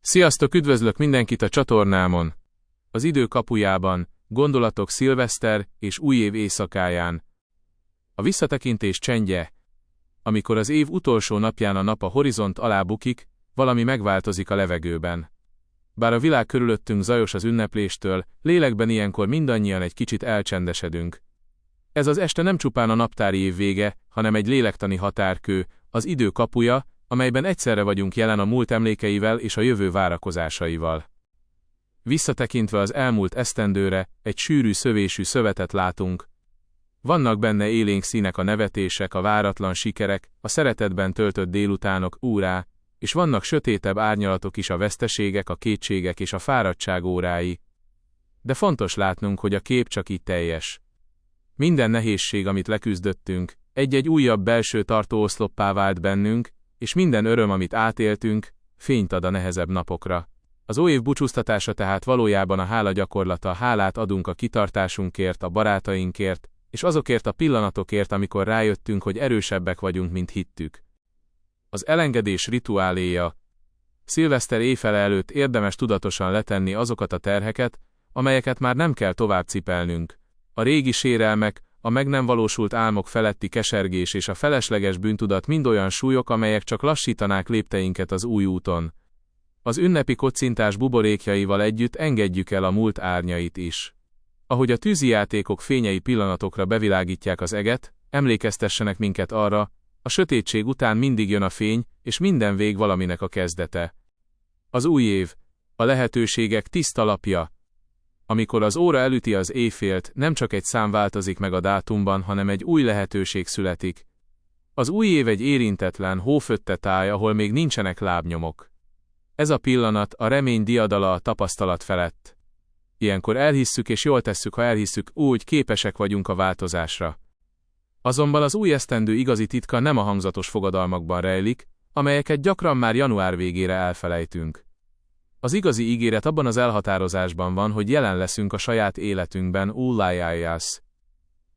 Sziasztok, üdvözlök mindenkit a csatornámon! Az idő kapujában, gondolatok szilveszter és új év éjszakáján. A visszatekintés csendje. Amikor az év utolsó napján a nap a horizont alá bukik, valami megváltozik a levegőben. Bár a világ körülöttünk zajos az ünnepléstől, lélekben ilyenkor mindannyian egy kicsit elcsendesedünk. Ez az este nem csupán a naptári év vége, hanem egy lélektani határkő, az idő kapuja, amelyben egyszerre vagyunk jelen a múlt emlékeivel és a jövő várakozásaival. Visszatekintve az elmúlt esztendőre, egy sűrű szövésű szövetet látunk. Vannak benne élénk színek, a nevetések, a váratlan sikerek, a szeretetben töltött délutánok, úrá, és vannak sötétebb árnyalatok is, a veszteségek, a kétségek és a fáradtság órái. De fontos látnunk, hogy a kép csak így teljes. Minden nehézség, amit leküzdöttünk, egy-egy újabb belső tartóoszloppá vált bennünk, és minden öröm, amit átéltünk, fényt ad a nehezebb napokra. Az új év búcsúztatása tehát valójában a hála gyakorlata, hálát adunk a kitartásunkért, a barátainkért, és azokért a pillanatokért, amikor rájöttünk, hogy erősebbek vagyunk, mint hittük. Az elengedés rituáléja. Szilveszter éjfele előtt érdemes tudatosan letenni azokat a terheket, amelyeket már nem kell tovább cipelnünk. A régi sérelmek, a meg nem valósult álmok feletti kesergés és a felesleges bűntudat mind olyan súlyok, amelyek csak lassítanák lépteinket az új úton. Az ünnepi kocintás buborékjaival együtt engedjük el a múlt árnyait is. Ahogy a tűzijátékok fényei pillanatokra bevilágítják az eget, emlékeztessenek minket arra, a sötétség után mindig jön a fény, és minden vég valaminek a kezdete. Az új év, a lehetőségek tiszta lapja. Amikor az óra elüti az éjfélt, nem csak egy szám változik meg a dátumban, hanem egy új lehetőség születik. Az új év egy érintetlen, hófötte táj, ahol még nincsenek lábnyomok. Ez a pillanat a remény diadala a tapasztalat felett. Ilyenkor elhisszük, és jól tesszük, ha elhisszük, úgy képesek vagyunk a változásra. Azonban az új esztendő igazi titka nem a hangzatos fogadalmakban rejlik, amelyeket gyakran már január végére elfelejtünk. Az igazi ígéret abban az elhatározásban van, hogy jelen leszünk a saját életünkben,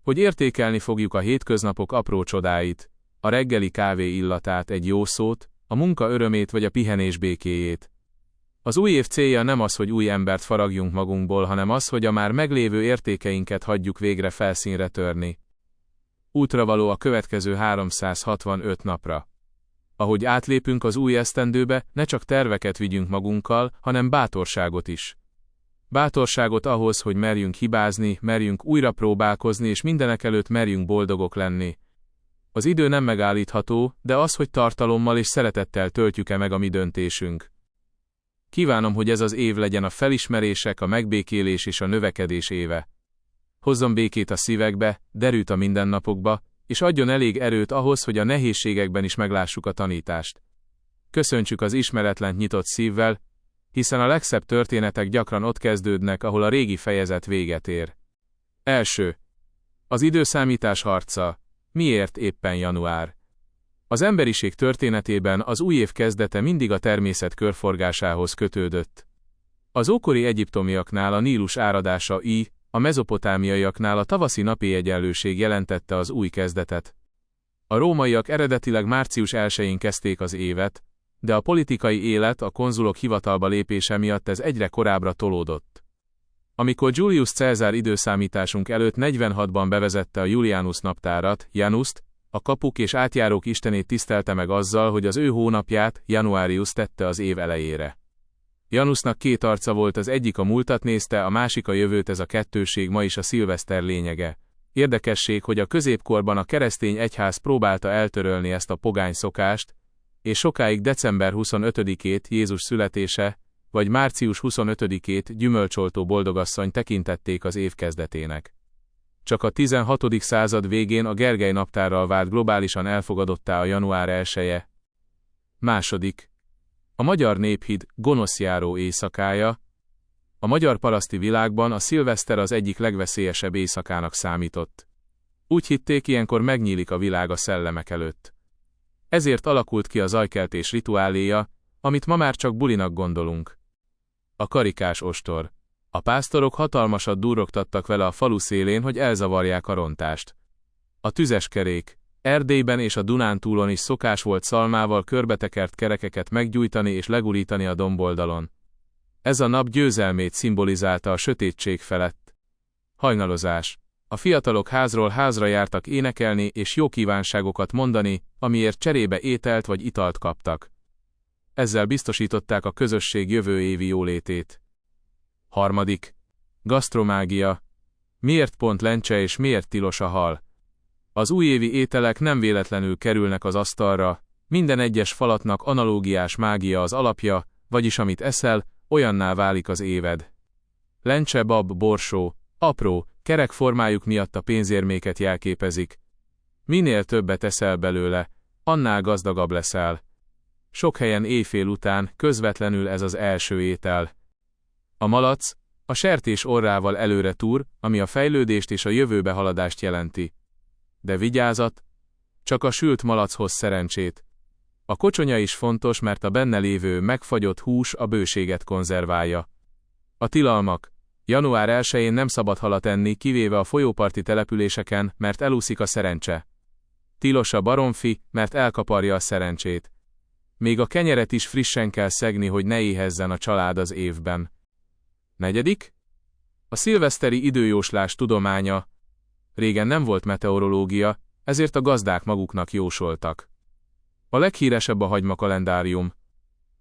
hogy értékelni fogjuk a hétköznapok apró csodáit, a reggeli kávé illatát, egy jó szót, a munka örömét vagy a pihenés békéjét. Az új év célja nem az, hogy új embert faragjunk magunkból, hanem az, hogy a már meglévő értékeinket hagyjuk végre felszínre törni. Útra való a következő 365 napra. Ahogy átlépünk az új esztendőbe, ne csak terveket vigyünk magunkkal, hanem bátorságot is. Bátorságot ahhoz, hogy merjünk hibázni, merjünk újra próbálkozni, és mindenekelőtt merjünk boldogok lenni. Az idő nem megállítható, de az, hogy tartalommal és szeretettel töltjük-e meg a mi döntésünk. Kívánom, hogy ez az év legyen a felismerések, a megbékélés és a növekedés éve. Hozzon békét a szívekbe, derűt a mindennapokba, és adjon elég erőt ahhoz, hogy a nehézségekben is meglássuk a tanítást. Köszöntsük az ismeretlent nyitott szívvel, hiszen a legszebb történetek gyakran ott kezdődnek, ahol a régi fejezet véget ér. Első. Az időszámítás harca. Miért éppen január? Az emberiség történetében az új év kezdete mindig a természet körforgásához kötődött. Az ókori egyiptomiaknál a Nílus áradása a mezopotámiaiaknál a tavaszi napi egyenlőség jelentette az új kezdetet. A rómaiak eredetileg március 1-én kezdték az évet, de a politikai élet, a konzulok hivatalba lépése miatt ez egyre korábbra tolódott. Amikor Julius Caesar időszámításunk előtt 46-ban bevezette a Julianus naptárat, Januszt, a kapuk és átjárók istenét tisztelte meg azzal, hogy az ő hónapját, Januarius tette az év elejére. Janusnak két arca volt, az egyik a múltat nézte, a másik a jövőt, ez a kettőség ma is a szilveszter lényege. Érdekesség, hogy a középkorban a keresztény egyház próbálta eltörölni ezt a pogány szokást, és sokáig december 25-ét, Jézus születése, vagy március 25-ét, gyümölcsoltó boldogasszony tekintették az év kezdetének. Csak a 16. század végén a Gergely naptárral vált globálisan elfogadottá a január 1-je. Második. A magyar néphid, gonoszjáró éjszakája. A magyar paraszti világban a szilveszter az egyik legveszélyesebb éjszakának számított. Úgy hitték, ilyenkor megnyílik a világ a szellemek előtt. Ezért alakult ki a zajkeltés rituáléja, amit ma már csak bulinak gondolunk. A karikás ostor. A pásztorok hatalmasat durrogtattak vele a falu szélén, hogy elzavarják a rontást. A tüzes kerék. Erdélyben és a Dunántúlon is szokás volt szalmával körbetekert kerekeket meggyújtani és legurítani a domboldalon. Ez a nap győzelmét szimbolizálta a sötétség felett. Hajnalozás. A fiatalok házról házra jártak énekelni és jó kívánságokat mondani, amiért cserébe ételt vagy italt kaptak. Ezzel biztosították a közösség jövő évi jólétét. Harmadik. Gasztromágia. Miért pont lencse és miért tilos a hal? Az újévi ételek nem véletlenül kerülnek az asztalra, minden egyes falatnak analógiás mágia az alapja, vagyis amit eszel, olyanná válik az éved. Lencse, bab, borsó, apró, kerek formájuk miatt a pénzérméket jelképezik. Minél többet eszel belőle, annál gazdagabb leszel. Sok helyen éjfél után közvetlenül ez az első étel. A malac, a sertés orrával előre túr, ami a fejlődést és a jövőbe haladást jelenti. De vigyázat! Csak a sült malac hoz szerencsét. A kocsonya is fontos, mert a benne lévő megfagyott hús a bőséget konzerválja. A tilalmak. Január 1-én nem szabad halat enni, kivéve a folyóparti településeken, mert elúszik a szerencse. Tilos a baromfi, mert elkaparja a szerencsét. Még a kenyeret is frissen kell szegni, hogy ne éhezzen a család az évben. Negyedik. A szilveszteri időjóslás tudománya. Régen nem volt meteorológia, ezért a gazdák maguknak jósoltak. A leghíresebb a hagymakalendárium.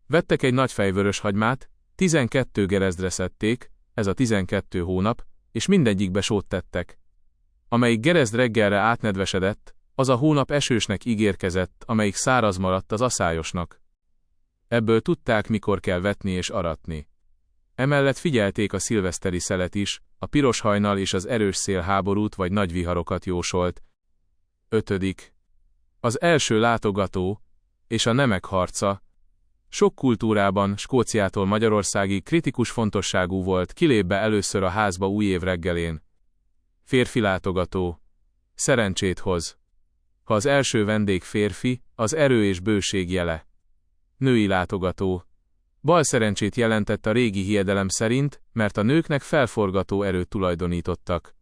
Vettek egy nagy fejvörös hagymát, 12 gerezdre szedték, ez a 12 hónap, és mindegyikbe sót tettek. Amelyik gerezd reggelre átnedvesedett, az a hónap esősnek ígérkezett, amelyik száraz maradt az aszályosnak. Ebből tudták, mikor kell vetni és aratni. Emellett figyelték a szilveszteri szelet is, a piros hajnal és az erős szél háborút vagy nagy viharokat jósolt. 5. Az első látogató és a nemek harca. Sok kultúrában, Skóciától Magyarországig kritikus fontosságú volt, kilép be először a házba újév reggelén. Férfi látogató. Szerencsét hoz. Ha az első vendég férfi, az erő és bőség jele. Női látogató. Bal szerencsét jelentett a régi hiedelem szerint, mert a nőknek felforgató erőt tulajdonítottak.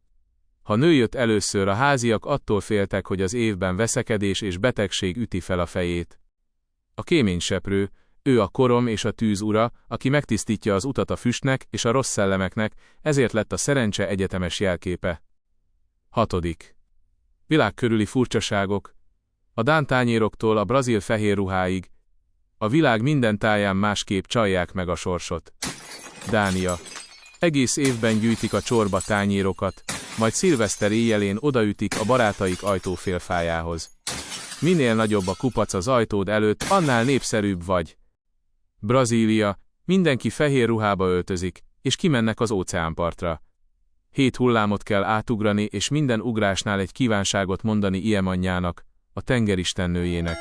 Ha nő jött először, a háziak attól féltek, hogy az évben veszekedés és betegség üti fel a fejét. A kéményseprő, ő a korom és a tűz ura, aki megtisztítja az utat a füstnek és a rossz szellemeknek, ezért lett a szerencse egyetemes jelképe. 6. Világ körüli furcsaságok. A dán tányéroktól a brazil fehér ruháig. A világ minden táján másképp csalják meg a sorsot. Dánia. Egész évben gyűjtik a csorba tányérokat, majd szilveszter éjjelén odaütik a barátaik ajtófélfájához. Minél nagyobb a kupac az ajtód előtt, annál népszerűbb vagy. Brazília. Mindenki fehér ruhába öltözik, és kimennek az óceánpartra. 7 hullámot kell átugrani, és minden ugrásnál egy kívánságot mondani Iemanjának, a tengeristennőjének.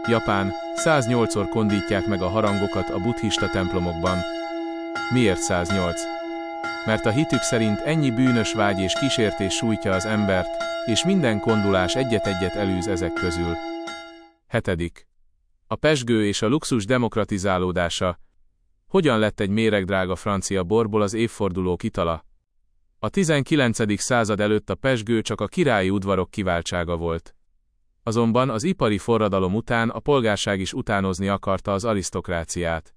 Japán. 108-szor kondítják meg a harangokat a buddhista templomokban. Miért 108? Mert a hitük szerint ennyi bűnös vágy és kísértés sújtja az embert, és minden kondulás egyet-egyet elűz ezek közül. 7. A pezsgő és a luxus demokratizálódása. Hogyan lett egy méregdrága francia borból az évfordulók itala? A 19. század előtt a pezsgő csak a királyi udvarok kiváltsága volt. Azonban az ipari forradalom után a polgárság is utánozni akarta az arisztokráciát.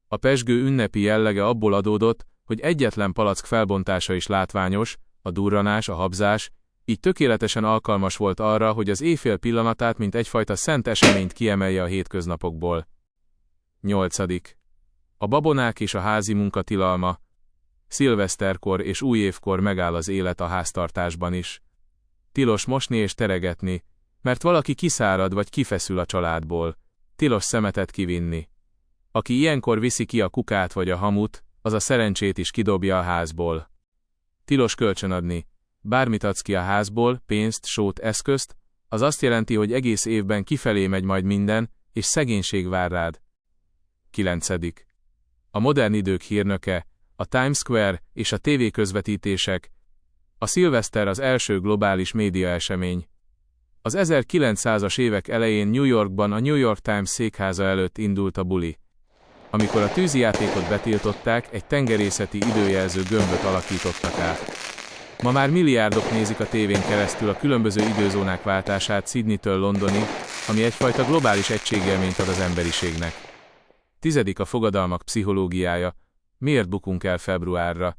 A pezsgő ünnepi jellege abból adódott, hogy egyetlen palack felbontása is látványos, a durranás, a habzás, így tökéletesen alkalmas volt arra, hogy az éjfél pillanatát mint egyfajta szent eseményt kiemelje a hétköznapokból. 8. A babonák és a házi munka tilalma. Szilveszterkor és újévkor megáll az élet a háztartásban is. Tilos mosni és teregetni, mert valaki kiszárad vagy kifeszül a családból. Tilos szemetet kivinni. Aki ilyenkor viszi ki a kukát vagy a hamut, az a szerencsét is kidobja a házból. Tilos kölcsönadni. Bármit adsz ki a házból, pénzt, sót, eszközt, az azt jelenti, hogy egész évben kifelé megy majd minden, és szegénység vár rád. 9. A modern idők hírnöke, a Times Square és a tévéközvetítések. A szilveszter az első globális médiaesemény. Az 1900-as évek elején New Yorkban a New York Times székháza előtt indult a buli. Amikor a tűzijátékot betiltották, egy tengerészeti időjelző gömböt alakítottak át. Ma már milliárdok nézik a tévén keresztül a különböző időzónák váltását Sydneytől Londonig, ami egyfajta globális egységélményt ad az emberiségnek. 10. A fogadalmak pszichológiája. Miért bukunk el februárra?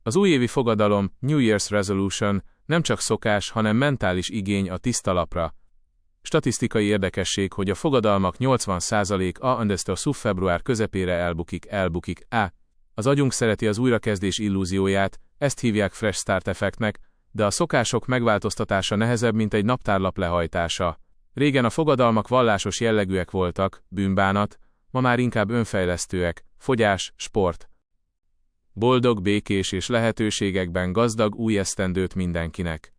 Az újévi fogadalom, New Year's Resolution, nem csak szokás, hanem mentális igény a tiszta lapra. Statisztikai érdekesség, hogy a fogadalmak 80%-a február közepére elbukik. Az agyunk szereti az újrakezdés illúzióját, ezt hívják fresh start effektnek, de a szokások megváltoztatása nehezebb, mint egy naptárlap lehajtása. Régen a fogadalmak vallásos jellegűek voltak, bűnbánat, ma már inkább önfejlesztőek, fogyás, sport. Boldog, békés és lehetőségekben gazdag új esztendőt mindenkinek!